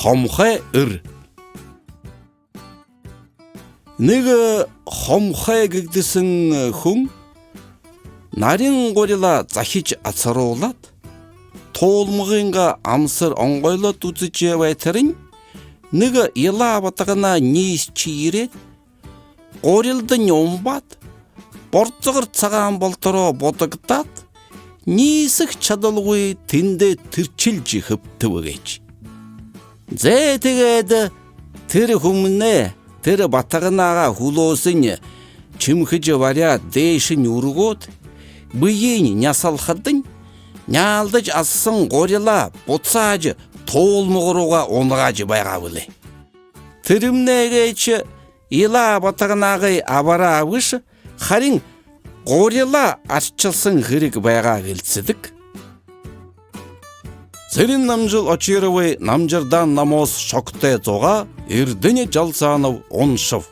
Хомхай ыр. Неге хомхай гигдесің хүн? Нарин горила захич ацароолат. Тоолмығынға амсыр оңғойлы тузычы байтырын. Неге ила батағына нейс чиирет. Горилдың омбат. Борцығыр цаган болтыро ботығытат. Нейсік чадылғой тінде түрчіл жихып түвігеч. Зәтігеді тірі хүміне, тірі батағынаға хулосыны чымхыжы варя дейшін үргот, бұйын нясалхадың, нялдыч асын горила ботсажы тоолмығыруға онығажы байға білі. Тірімнегечі ила батағынағы абара авышы, харин горила арчылсын ғырық байға келсідік. Сырин намжыл очировый намжырдан намоз шокте зоға, ирдіне жалсанов оншов.